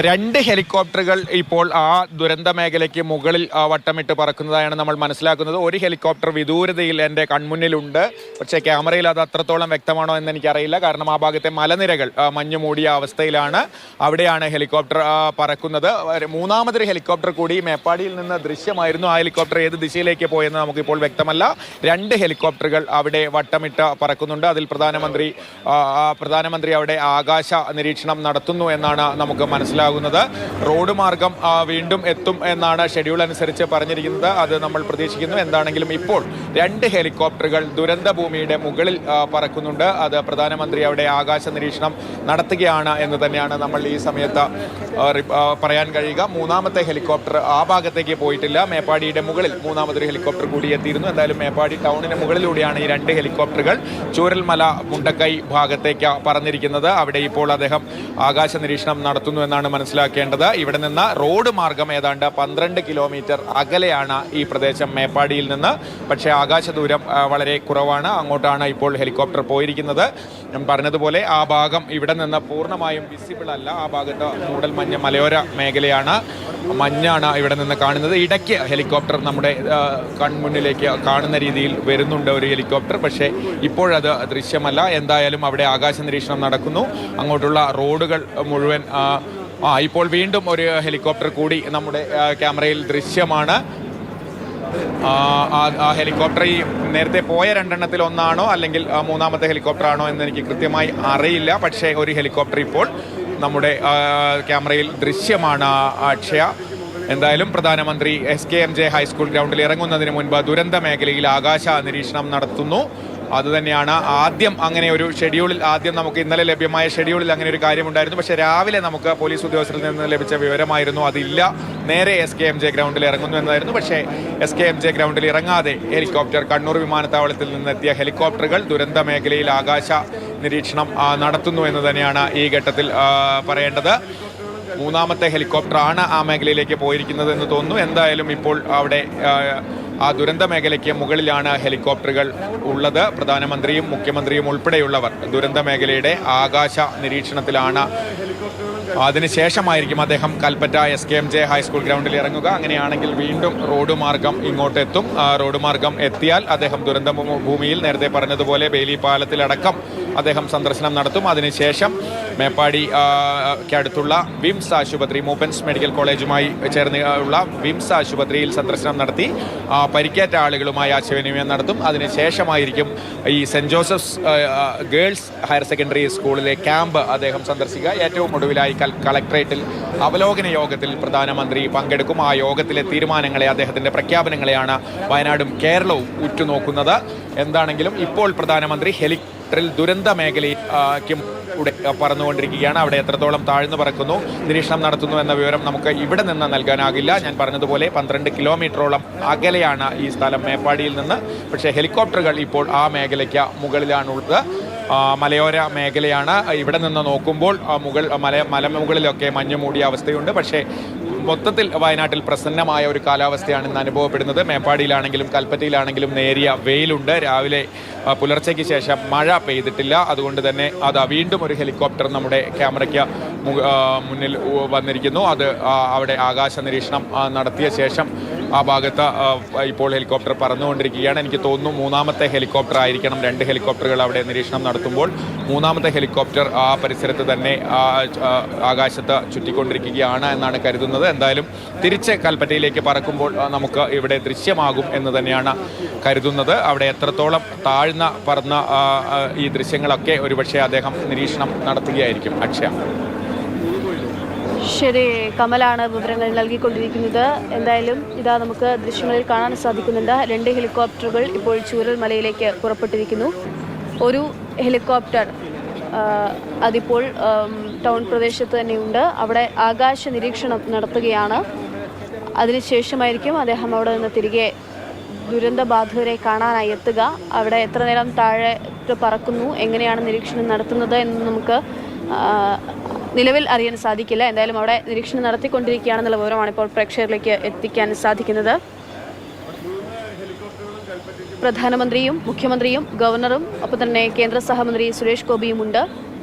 രണ്ട് ഹെലികോപ്റ്ററുകൾ ഇപ്പോൾ ആ ദുരന്ത മേഖലയ്ക്ക് മുകളിൽ വട്ടമിട്ട് പറക്കുന്നതായാണ് നമ്മൾ മനസ്സിലാക്കുന്നത്. ഒരു ഹെലികോപ്റ്റർ വിദൂരതയിൽ എൻ്റെ കൺമുന്നിലുണ്ട്. പക്ഷേ ക്യാമറയിൽ അത് അത്രത്തോളം വ്യക്തമാണോ എന്ന് എനിക്കറിയില്ല. കാരണം ആ ഭാഗത്തെ മലനിരകൾ മഞ്ഞു മൂടിയ അവസ്ഥയിലാണ്. അവിടെയാണ് ഹെലികോപ്റ്റർ പറക്കുന്നത്. മൂന്നാമതൊരു ഹെലികോപ്റ്റർ കൂടി മേപ്പാടിയിൽ നിന്ന് ദൃശ്യമായിരുന്നു. ആ ഹെലികോപ്റ്റർ ഏത് ദിശയിലേക്ക് പോയെന്ന് നമുക്കിപ്പോൾ വ്യക്തമല്ല. രണ്ട് ഹെലികോപ്റ്ററുകൾ അവിടെ വട്ടമിട്ട് പറക്കുന്നുണ്ട്. അതിൽ പ്രധാനമന്ത്രി അവിടെ ആകാശ നിരീക്ഷണം നടത്തുന്നു എന്നാണ് നമുക്ക് മനസ്സിലാക്കുന്നത്. റോഡ് മാർഗം വീണ്ടും എത്തും എന്നാണ് ഷെഡ്യൂൾ അനുസരിച്ച് പറഞ്ഞിരിക്കുന്നത്. അത് നമ്മൾ പ്രതീക്ഷിക്കുന്നു. എന്താണെങ്കിലും ഇപ്പോൾ രണ്ട് ഹെലികോപ്റ്ററുകൾ ദുരന്ത ഭൂമിയുടെ മുകളിൽ പറക്കുന്നുണ്ട്. അത് പ്രധാനമന്ത്രി അവിടെ ആകാശ നിരീക്ഷണം നടത്തുകയാണ് എന്ന് തന്നെയാണ് നമ്മൾ ഈ സമയത്ത് പറയാൻ കഴിയുക. മൂന്നാമത്തെ ഹെലികോപ്റ്റർ ആ ഭാഗത്തേക്ക് പോയിട്ടില്ല. മേപ്പാടിയുടെ മുകളിൽ മൂന്നാമതൊരു ഹെലികോപ്റ്റർ കൂടി എത്തിയിരുന്നു. എന്തായാലും മേപ്പാടി ടൗണിന് മുകളിലൂടെയാണ് ഈ രണ്ട് ഹെലികോപ്റ്ററുകൾ ചൂരൽമല മുണ്ടക്കൈ ഭാഗത്തേക്ക് പറന്നിരിക്കുന്നത്. അവിടെ ഇപ്പോൾ അദ്ദേഹം ആകാശ നിരീക്ഷണം നടത്തുന്നു എന്നാണ് മനസ്സിലാക്കേണ്ടത്. ഇവിടെ നിന്ന് റോഡ് മാർഗം ഏതാണ്ട് 12 കിലോമീറ്റർ അകലെയാണ് ഈ പ്രദേശം മേപ്പാടിയിൽ നിന്ന്. പക്ഷേ ആകാശ ദൂരം വളരെ കുറവാണ്. അങ്ങോട്ടാണ് ഇപ്പോൾ ഹെലികോപ്റ്റർ പോയിരിക്കുന്നത്. ഞാൻ പറഞ്ഞതുപോലെ ആ ഭാഗം ഇവിടെ നിന്ന് പൂർണ്ണമായും വിസിബിൾ അല്ല. ആ ഭാഗത്ത് മൂടൽമഞ്ഞ് മലയോര മേഖലയാണ്. മഞ്ഞാണ് ഇവിടെ നിന്ന് കാണുന്നത്. ഇടയ്ക്ക് ഹെലികോപ്റ്റർ നമ്മുടെ കൺമുന്നിലേക്ക് കാണുന്ന രീതിയിൽ വരുന്നുണ്ട് ഒരു ഹെലികോപ്റ്റർ. പക്ഷേ ഇപ്പോഴത് ദൃശ്യമല്ല. എന്തായാലും അവിടെ ആകാശ നിരീക്ഷണം നടക്കുന്നു. അങ്ങോട്ടുള്ള റോഡുകൾ മുഴുവൻ ഇപ്പോൾ വീണ്ടും ഒരു ഹെലികോപ്റ്റർ കൂടി നമ്മുടെ ക്യാമറയിൽ ദൃശ്യമാണ്. ആ ഹെലികോപ്റ്റർ ഈ നേരത്തെ പോയ രണ്ടെണ്ണത്തിൽ ഒന്നാണോ അല്ലെങ്കിൽ മൂന്നാമത്തെ ഹെലികോപ്റ്റർ ആണോ എന്ന് എനിക്ക് കൃത്യമായി അറിയില്ല. പക്ഷേ ഒരു ഹെലികോപ്റ്റർ ഇപ്പോൾ നമ്മുടെ ക്യാമറയിൽ ദൃശ്യമാണ് അക്ഷയ. എന്തായാലും പ്രധാനമന്ത്രി SKMJ ഹൈസ്കൂൾ ഗ്രൗണ്ടിൽ ഇറങ്ങുന്നതിന് മുൻപ് ദുരന്ത മേഖലയിൽ ആകാശ നിരീക്ഷണം നടത്തുന്നു. അതുതന്നെയാണ് ആദ്യം അങ്ങനെ ഒരു ഷെഡ്യൂളിൽ നമുക്ക് ഇന്നലെ ലഭ്യമായ ഷെഡ്യൂളിൽ അങ്ങനെ ഒരു കാര്യമുണ്ടായിരുന്നു. പക്ഷേ രാവിലെ നമുക്ക് പോലീസ് ഉദ്യോഗസ്ഥരിൽ നിന്ന് ലഭിച്ച വിവരമായിരുന്നു അതില്ല, നേരെ SKMJ ഗ്രൗണ്ടിൽ ഇറങ്ങുന്നു എന്നായിരുന്നു. പക്ഷേ SKMJ ഗ്രൗണ്ടിൽ ഇറങ്ങാതെ ഹെലികോപ്റ്റർ കണ്ണൂർ വിമാനത്താവളത്തിൽ നിന്നെത്തിയ ഹെലികോപ്റ്ററുകൾ ദുരന്ത മേഖലയിൽ ആകാശ നിരീക്ഷണം നടത്തുന്നു എന്ന് തന്നെയാണ് ഈ ഘട്ടത്തിൽ പറയേണ്ടത്. മൂന്നാമത്തെ ഹെലികോപ്റ്ററാണ് ആ മേഖലയിലേക്ക് പോയിരിക്കുന്നത് എന്ന് തോന്നുന്നു. എന്തായാലും ഇപ്പോൾ അവിടെ ആ ദുരന്ത മേഖലയ്ക്ക് മുകളിലാണ് ഹെലികോപ്റ്ററുകൾ ഉള്ളത്. പ്രധാനമന്ത്രിയും മുഖ്യമന്ത്രിയും ഉൾപ്പെടെയുള്ളവർ ദുരന്ത മേഖലയുടെ ആകാശ നിരീക്ഷണത്തിലാണ്. അതിനുശേഷമായിരിക്കും അദ്ദേഹം കൽപ്പറ്റ SKMJ ഹൈസ്കൂൾ ഗ്രൗണ്ടിൽ ഇറങ്ങുക. അങ്ങനെയാണെങ്കിൽ വീണ്ടും റോഡ് മാർഗം ഇങ്ങോട്ട് എത്തും. റോഡ് മാർഗം എത്തിയാൽ അദ്ദേഹം ദുരന്ത ഭൂമിയിൽ നേരത്തെ പറഞ്ഞതുപോലെ ബേലി പാലത്തിലടക്കം അദ്ദേഹം സന്ദർശനം നടത്തും. അതിനുശേഷം മേപ്പാടിക്കടുത്തുള്ള വിംസ് ആശുപത്രി, മൂപ്പൻസ് മെഡിക്കൽ കോളേജുമായി ചേർന്ന് ഉള്ള വിംസ് ആശുപത്രിയിൽ സന്ദർശനം നടത്തി പരിക്കേറ്റ ആളുകളുമായി ആശയവിനിമയം നടത്തും. അതിനുശേഷമായിരിക്കും ഈ saint Joseph's girls higher secondary സ്കൂളിലെ ക്യാമ്പ് അദ്ദേഹം സന്ദർശിക്കുക. ഏറ്റവും ഒടുവിലായി കളക്ടറേറ്റിൽ അവലോകന യോഗത്തിൽ പ്രധാനമന്ത്രി പങ്കെടുക്കും. ആ യോഗത്തിലെ തീരുമാനങ്ങളെ, അദ്ദേഹത്തിൻ്റെ പ്രഖ്യാപനങ്ങളെയാണ് വയനാടും കേരളവും ഉറ്റുനോക്കുന്നത്. എന്താണെങ്കിലും ഇപ്പോൾ പ്രധാനമന്ത്രി ഹെലികോപ്റ്ററിൽ ദുരന്ത മേഖലയ്ക്കും പറന്നുകൊണ്ടിരിക്കുകയാണ്. അവിടെ എത്രത്തോളം താഴ്ന്നു പറക്കുന്നു, നിരീക്ഷണം നടത്തുന്നു എന്ന വിവരം നമുക്ക് ഇവിടെ നിന്ന് നൽകാനാകില്ല. ഞാൻ പറഞ്ഞതുപോലെ 12 കിലോമീറ്ററോളം അകലെയാണ് ഈ സ്ഥലം മേപ്പാടിയിൽ നിന്ന്. പക്ഷേ ഹെലികോപ്റ്ററുകൾ ഇപ്പോൾ ആ മേഖലയ്ക്ക് മുകളിലാണുള്ളത്. മലയോര മേഖലയാണ്. ഇവിടെ നിന്ന് നോക്കുമ്പോൾ മലമുകളിലൊക്കെ മഞ്ഞു മൂടിയ അവസ്ഥയുണ്ട്. പക്ഷേ മൊത്തത്തിൽ വയനാട്ടിൽ പ്രസന്നമായ ഒരു കാലാവസ്ഥയാണ് ഇന്ന് അനുഭവപ്പെടുന്നത്. മേപ്പാടിയിലാണെങ്കിലും കൽപ്പറ്റയിലാണെങ്കിലും നേരിയ വെയിലുണ്ട്. രാവിലെ പുലർച്ചയ്ക്ക് ശേഷം മഴ പെയ്തിട്ടില്ല. അതുകൊണ്ട് തന്നെ വീണ്ടും ഒരു ഹെലികോപ്റ്റർ നമ്മുടെ ക്യാമറയ്ക്ക് മുന്നിൽ വന്നിരിക്കുന്നു. അത് അവിടെ ആകാശ നിരീക്ഷണം നടത്തിയ ശേഷം ആ ഭാഗത്ത് ഇപ്പോൾ ഹെലികോപ്റ്റർ പറന്നുകൊണ്ടിരിക്കുകയാണ്. എനിക്ക് തോന്നുന്നു മൂന്നാമത്തെ ഹെലികോപ്റ്റർ ആയിരിക്കണം. രണ്ട് ഹെലികോപ്റ്ററുകൾ അവിടെ നിരീക്ഷണം നടത്തുമ്പോൾ മൂന്നാമത്തെ ഹെലികോപ്റ്റർ ആ പരിസരത്ത് തന്നെ ആകാശത്ത് ചുറ്റിക്കൊണ്ടിരിക്കുകയാണ് എന്നാണ് കരുതുന്നത്. എന്തായാലും തിരിച്ച് കൽപ്പറ്റയിലേക്ക് പറക്കുമ്പോൾ നമുക്ക് ഇവിടെ ദൃശ്യമാകും എന്ന് തന്നെയാണ് കരുതുന്നത്. അവിടെ എത്രത്തോളം താഴ്ന്ന പറന്ന ഈ ദൃശ്യങ്ങളൊക്കെ ഒരുപക്ഷെ അദ്ദേഹം നിരീക്ഷണം നടത്തുകയായിരിക്കും. അക്ഷയ. ശരി, കമലാണ് വിവരങ്ങൾ നൽകിക്കൊണ്ടിരിക്കുന്നത്. എന്തായാലും ഇതാ നമുക്ക് ദൃശ്യങ്ങളിൽ കാണാൻ സാധിക്കുന്നുണ്ട്. രണ്ട് ഹെലികോപ്റ്ററുകൾ ഇപ്പോൾ ചൂരൽമലയിലേക്ക് പുറപ്പെട്ടിരിക്കുന്നു. ഒരു ഹെലികോപ്റ്റർ അതിപ്പോൾ ടൗൺ പ്രദേശത്ത് തന്നെയുണ്ട്. അവിടെ ആകാശ നിരീക്ഷണം നടത്തുകയാണ്. അതിനുശേഷമായിരിക്കും അദ്ദേഹം അവിടെ നിന്ന് തിരികെ ദുരന്തബാധിതരെ കാണാനായി എത്തുക. അവിടെ എത്ര നേരം താഴെ പറക്കുന്നു, എങ്ങനെയാണ് നിരീക്ഷണം നടത്തുന്നത് എന്ന് നമുക്ക് നിലവിൽ അറിയാൻ സാധിക്കില്ല. എന്തായാലും അവിടെ നിരീക്ഷണം നടത്തിക്കൊണ്ടിരിക്കുകയാണെന്നുള്ള വിവരമാണ് ഇപ്പോൾ പ്രേക്ഷകരിലേക്ക് എത്തിക്കാൻ സാധിക്കുന്നത്. പ്രധാനമന്ത്രിയും മുഖ്യമന്ത്രിയും ഗവർണറും ഒപ്പം തന്നെ കേന്ദ്ര സഹമന്ത്രി സുരേഷ് ഗോപിയുമുണ്ട്.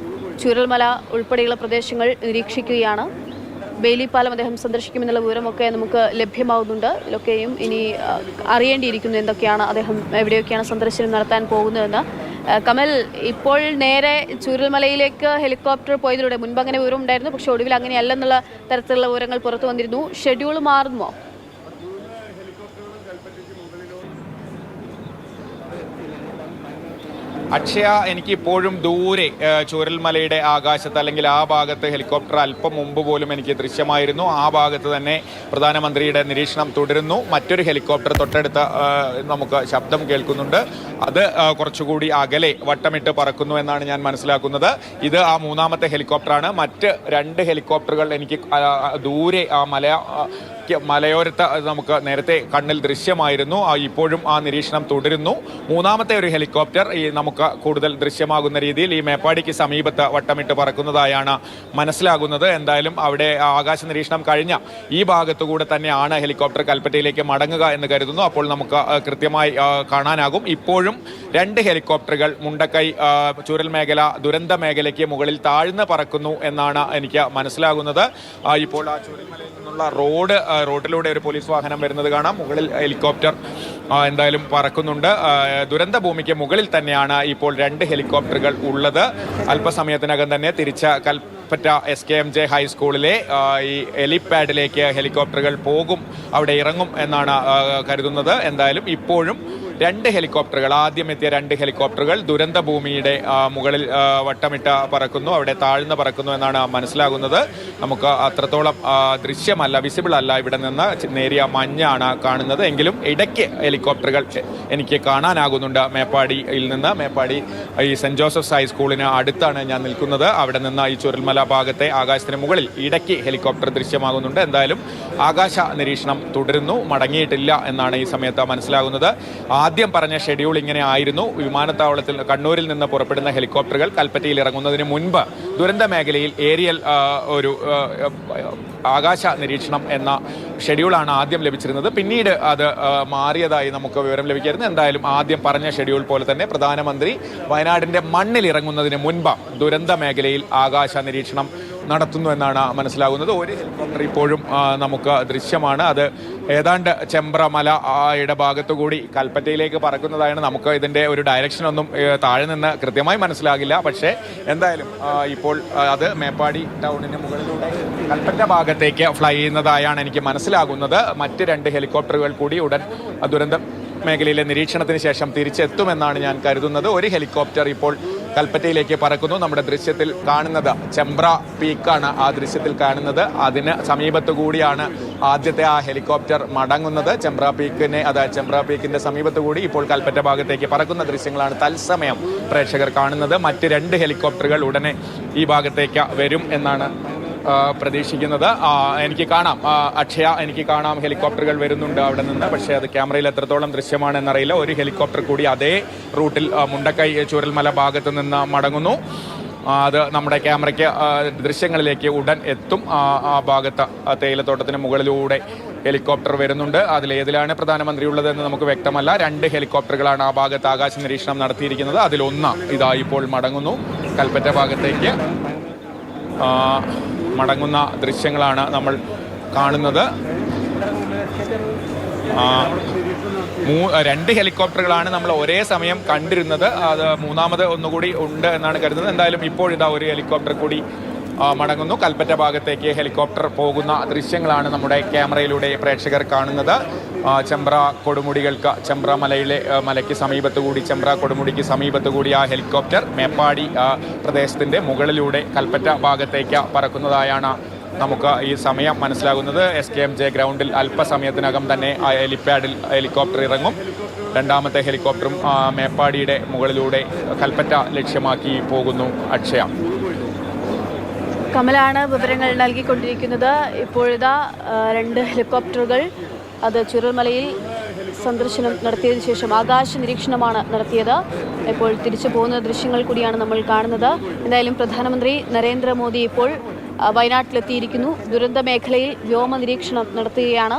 ചൂരൽമല ഉൾപ്പെടെയുള്ള പ്രദേശങ്ങൾ നിരീക്ഷിക്കുകയാണ്. ബെയിലി പാലം അദ്ദേഹം സന്ദർശിക്കുമെന്നുള്ള വിവരമൊക്കെ നമുക്ക് ലഭ്യമാവുന്നുണ്ട്. ഇതിലൊക്കെയും ഇനി അറിയേണ്ടിയിരിക്കുന്നു എന്തൊക്കെയാണ് അദ്ദേഹം എവിടെയൊക്കെയാണ് സന്ദർശനം നടത്താൻ പോകുന്നതെന്ന്. കമൽ, ഇപ്പോൾ നേരെ ചൂരൽമലയിലേക്ക് ഹെലികോപ്റ്റർ പോയതിലൂടെ മുൻപ് അങ്ങനെ വിവരം ഉണ്ടായിരുന്നു, പക്ഷേ ഒടുവിൽ അങ്ങനെയല്ലെന്നുള്ള തരത്തിലുള്ള വിവരങ്ങൾ പുറത്തു വന്നിരുന്നു. ഷെഡ്യൂൾ മാറുമോ? അക്ഷയ, എനിക്ക് ഇപ്പോഴും ദൂരെ ചൂരൽമലയുടെ ആകാശത്ത് അല്ലെങ്കിൽ ആ ഭാഗത്ത് ഹെലികോപ്റ്റർ അല്പം മുമ്പ് പോലും എനിക്ക് ദൃശ്യമായിരുന്നു. ആ ഭാഗത്ത് തന്നെ പ്രധാനമന്ത്രിയുടെ നിരീക്ഷണം തുടരുന്നു. മറ്റൊരു ഹെലികോപ്റ്റർ തൊട്ടടുത്ത് നമുക്ക് ശബ്ദം കേൾക്കുന്നുണ്ട്. അത് കുറച്ചുകൂടി അകലെ വട്ടമിട്ട് പറക്കുന്നു എന്നാണ് ഞാൻ മനസ്സിലാക്കുന്നത്. ഇത് ആ മൂന്നാമത്തെ ഹെലികോപ്റ്ററാണ്. മറ്റ് 2 ഹെലികോപ്റ്ററുകൾ എനിക്ക് ദൂരെ ആ മലയോരത്ത് നമുക്ക് നേരത്തെ കണ്ണിൽ ദൃശ്യമായിരുന്നു. ഇപ്പോഴും ആ നിരീക്ഷണം തുടരുന്നു. മൂന്നാമത്തെ ഒരു ഹെലികോപ്റ്റർ നമുക്ക് കൂടുതൽ ദൃശ്യമാകുന്ന രീതിയിൽ ഈ മേപ്പാടിക്ക് സമീപത്ത് വട്ടമിട്ട് പറക്കുന്നതായാണ് മനസ്സിലാകുന്നത്. എന്തായാലും അവിടെ ആകാശ നിരീക്ഷണം കഴിഞ്ഞ ഈ ഭാഗത്തുകൂടെ തന്നെയാണ് ഹെലികോപ്റ്റർ കൽപ്പറ്റയിലേക്ക് മടങ്ങുക എന്ന് കരുതുന്നു. അപ്പോൾ നമുക്ക് കൃത്യമായി കാണാനാകും. ഇപ്പോഴും 2 ഹെലികോപ്റ്ററുകൾ മുണ്ടക്കൈ ചൂരൽ മേഖല ദുരന്ത മേഖലയ്ക്ക് മുകളിൽ താഴ്ന്ന് പറക്കുന്നു എന്നാണ് എനിക്ക് മനസ്സിലാകുന്നത്. ഇപ്പോൾ ആ ചൂരൽമലയിൽ നിന്നുള്ള റോഡിലൂടെ ഒരു പോലീസ് വാഹനം വരുന്നത് കാണാം. മുകളിൽ ഹെലികോപ്റ്റർ എന്തായാലും പറക്കുന്നുണ്ട്. ദുരന്ത ഭൂമിക്ക് മുകളിൽ തന്നെയാണ് ഇപ്പോൾ 2 ഹെലികോപ്റ്ററുകൾ ഉള്ളത്. അല്പസമയത്തിനകം തന്നെ തിരിച്ച കൽപ്പറ്റ SKMJ ഹൈസ്കൂളിലെ ഈ ഹെലിപാഡിലേക്ക് ഹെലികോപ്റ്ററുകൾ പോകും, അവിടെ ഇറങ്ങും എന്നാണ് കരുതുന്നത്. എന്തായാലും ഇപ്പോഴും 2 ഹെലികോപ്റ്ററുകൾ, ആദ്യം എത്തിയ 2 ഹെലികോപ്റ്ററുകൾ ദുരന്ത ഭൂമിയുടെ മുകളിൽ വട്ടമിട്ട് പറക്കുന്നു, അവിടെ താഴ്ന്ന് പറക്കുന്നു എന്നാണ് മനസ്സിലാകുന്നത്. നമുക്ക് അത്രത്തോളം ദൃശ്യമല്ല, വിസിബിൾ അല്ല. ഇവിടെ നിന്ന് നേരിയ മഞ്ഞാണ് കാണുന്നത്. എങ്കിലും ഇടയ്ക്ക് ഹെലികോപ്റ്ററുകൾ എനിക്ക് കാണാനാകുന്നുണ്ട്. മേപ്പാടിയിൽ നിന്ന്, മേപ്പാടി ഈ സെന്റ് ജോസഫ്സ് ഹൈസ്കൂളിന് അടുത്താണ് ഞാൻ നിൽക്കുന്നത്. അവിടെ നിന്ന് ഈ ചുരൽമല ഭാഗത്തെ ആകാശത്തിന് മുകളിൽ ഇടയ്ക്ക് ഹെലികോപ്റ്റർ ദൃശ്യമാകുന്നുണ്ട്. എന്തായാലും ആകാശ നിരീക്ഷണം തുടരുന്നു, മടങ്ങിയിട്ടില്ല എന്നാണ് ഈ സമയത്ത് മനസ്സിലാകുന്നത്. ആദ്യം പറഞ്ഞ ഷെഡ്യൂൾ ഇങ്ങനെ ആയിരുന്നു. വിമാനത്താവളത്തിൽ കണ്ണൂരിൽ നിന്ന് പുറപ്പെടുന്ന ഹെലികോപ്റ്ററുകൾ കൽപ്പറ്റയിൽ ഇറങ്ങുന്നതിന് മുൻപ് ദുരന്ത മേഖലയിൽ ഏരിയൽ ഒരു ആകാശ നിരീക്ഷണം എന്ന ഷെഡ്യൂളാണ് ആദ്യം ലഭിച്ചിരുന്നത്. പിന്നീട് അത് മാറിയതായി നമുക്ക് വിവരം ലഭിക്കായിരുന്നു. എന്തായാലും ആദ്യം പറഞ്ഞ ഷെഡ്യൂൾ പോലെ തന്നെ പ്രധാനമന്ത്രി വയനാടിൻ്റെ മണ്ണിൽ ഇറങ്ങുന്നതിന് മുൻപ് ദുരന്ത മേഖലയിൽ ആകാശ നിരീക്ഷണം നടത്തുന്നു എന്നാണ് മനസ്സിലാകുന്നത്. ഒരു ഹെലികോപ്റ്റർ ഇപ്പോഴും നമുക്ക് ദൃശ്യമാണ്. അത് ഏതാണ്ട് ചെമ്പ്രമലയുടെ ഭാഗത്തുകൂടി കൽപ്പറ്റയിലേക്ക് പറക്കുന്നതായാണ്. നമുക്ക് ഇതിൻ്റെ ഒരു ഡയറക്ഷൻ ഒന്നും താഴെ നിന്ന് കൃത്യമായി മനസ്സിലാകില്ല. പക്ഷേ എന്തായാലും ഇപ്പോൾ അത് മേപ്പാടി ടൗണിന് മുകളിലൂടെ കൽപ്പറ്റ ഭാഗത്തേക്ക് ഫ്ലൈ ചെയ്യുന്നതായാണ് എനിക്ക് മനസ്സിലാകുന്നത്. മറ്റ് 2 ഹെലികോപ്റ്ററുകൾ കൂടി ഉടൻ ദുരന്ത മേഖലയിലെ നിരീക്ഷണത്തിന് ശേഷം തിരിച്ചെത്തുമെന്നാണ് ഞാൻ കരുതുന്നത്. ഒരു ഹെലികോപ്റ്റർ ഇപ്പോൾ കൽപ്പറ്റയിലേക്ക് പറക്കുന്നു. നമ്മുടെ ദൃശ്യത്തിൽ കാണുന്നത് ചെമ്പ്ര പീക്കാണ്. ആ ദൃശ്യത്തിൽ കാണുന്നത് അതിന് സമീപത്തു കൂടിയാണ് ആദ്യത്തെ ആ ഹെലികോപ്റ്റർ മടങ്ങുന്നത്. ചെമ്പ്ര പീക്കിന്റെ സമീപത്തു കൂടി ഇപ്പോൾ കൽപ്പറ്റ ഭാഗത്തേക്ക് പറക്കുന്ന ദൃശ്യങ്ങളാണ് തത്സമയം പ്രേക്ഷകർ കാണുന്നത്. മറ്റ് 2 ഹെലികോപ്റ്ററുകൾ ഉടനെ ഈ ഭാഗത്തേക്ക് വരും എന്നാണ് പ്രതീക്ഷിക്കുന്നത്. എനിക്ക് കാണാം, അക്ഷയ, എനിക്ക് കാണാം ഹെലികോപ്റ്ററുകൾ വരുന്നുണ്ട് അവിടെ നിന്ന്. പക്ഷേ അത് ക്യാമറയിൽ എത്രത്തോളം ദൃശ്യമാണെന്നറിയില്ല. ഒരു ഹെലികോപ്റ്റർ കൂടി അതേ റൂട്ടിൽ മുണ്ടക്കൈ ചൂരൽമല ഭാഗത്ത് നിന്ന് മടങ്ങുന്നു. അത് നമ്മുടെ ക്യാമറയ്ക്ക് ദൃശ്യങ്ങളിലേക്ക് ഉടൻ എത്തും. ആ ഭാഗത്ത് തേയിലത്തോട്ടത്തിന് മുകളിലൂടെ ഹെലികോപ്റ്റർ വരുന്നുണ്ട്. അതിലേതിലാണ് പ്രധാനമന്ത്രി ഉള്ളതെന്ന് നമുക്ക് വ്യക്തമല്ല. 2 ഹെലികോപ്റ്ററുകളാണ് ആ ഭാഗത്ത് ആകാശ നിരീക്ഷണം നടത്തിയിരിക്കുന്നത്. അതിലൊന്ന് ഇതാ ഇപ്പോൾ മടങ്ങുന്നു. കൽപ്പറ്റ ഭാഗത്തേക്ക് മടങ്ങുന്ന ദൃശ്യങ്ങളാണ് നമ്മൾ കാണുന്നത്. 2 ഹെലികോപ്റ്ററുകളാണ് നമ്മൾ ഒരേ സമയം കണ്ടിരുന്നത്. അത് മൂന്നാമത് ഒന്നുകൂടി ഉണ്ട് എന്നാണ് കരുതുന്നത്. എന്തായാലും ഇപ്പോഴിതാ ഒരു ഹെലികോപ്റ്റർ കൂടി മടങ്ങുന്നു. കൽപ്പറ്റ ഭാഗത്തേക്ക് ഹെലികോപ്റ്റർ പോകുന്ന ദൃശ്യങ്ങളാണ് നമ്മുടെ ക്യാമറയിലൂടെ പ്രേക്ഷകർ കാണുന്നത്. ചെമ്പ്ര മലയ്ക്ക് സമീപത്തുകൂടി, ചെമ്പ്ര കൊടുമുടിക്ക് സമീപത്തുകൂടി ആ ഹെലികോപ്റ്റർ മേപ്പാടി പ്രദേശത്തിൻ്റെ മുകളിലൂടെ കൽപ്പറ്റ ഭാഗത്തേക്ക് പറക്കുന്നതായാണ് നമുക്ക് ഈ സമയം മനസ്സിലാകുന്നത്. SKMJ ഗ്രൗണ്ടിൽ അല്പസമയത്തിനകം തന്നെ ആ ഹെലിപാഡിൽ ഹെലികോപ്റ്റർ ഇറങ്ങും. 2ാമത്തെ ഹെലികോപ്റ്ററും മേപ്പാടിയുടെ മുകളിലൂടെ കൽപ്പറ്റ ലക്ഷ്യമാക്കി പോകുന്നു. അക്ഷയ, കമലാണ് വിവരങ്ങൾ നൽകിക്കൊണ്ടിരിക്കുന്നത്. ഇപ്പോഴിതാ 2 ഹെലികോപ്റ്ററുകൾ അത് ചുരൽമലയിൽ സന്ദർശനം നടത്തിയതിനു ശേഷം ആകാശ നിരീക്ഷണമാണ് നടത്തിയത്. ഇപ്പോൾ തിരിച്ചു പോകുന്ന ദൃശ്യങ്ങൾ കൂടിയാണ് നമ്മൾ കാണുന്നത്. എന്തായാലും പ്രധാനമന്ത്രി നരേന്ദ്രമോദി ഇപ്പോൾ വയനാട്ടിലെത്തിയിരിക്കുന്നു. ദുരന്ത മേഖലയിൽ വ്യോമ നിരീക്ഷണം നടത്തുകയാണ്.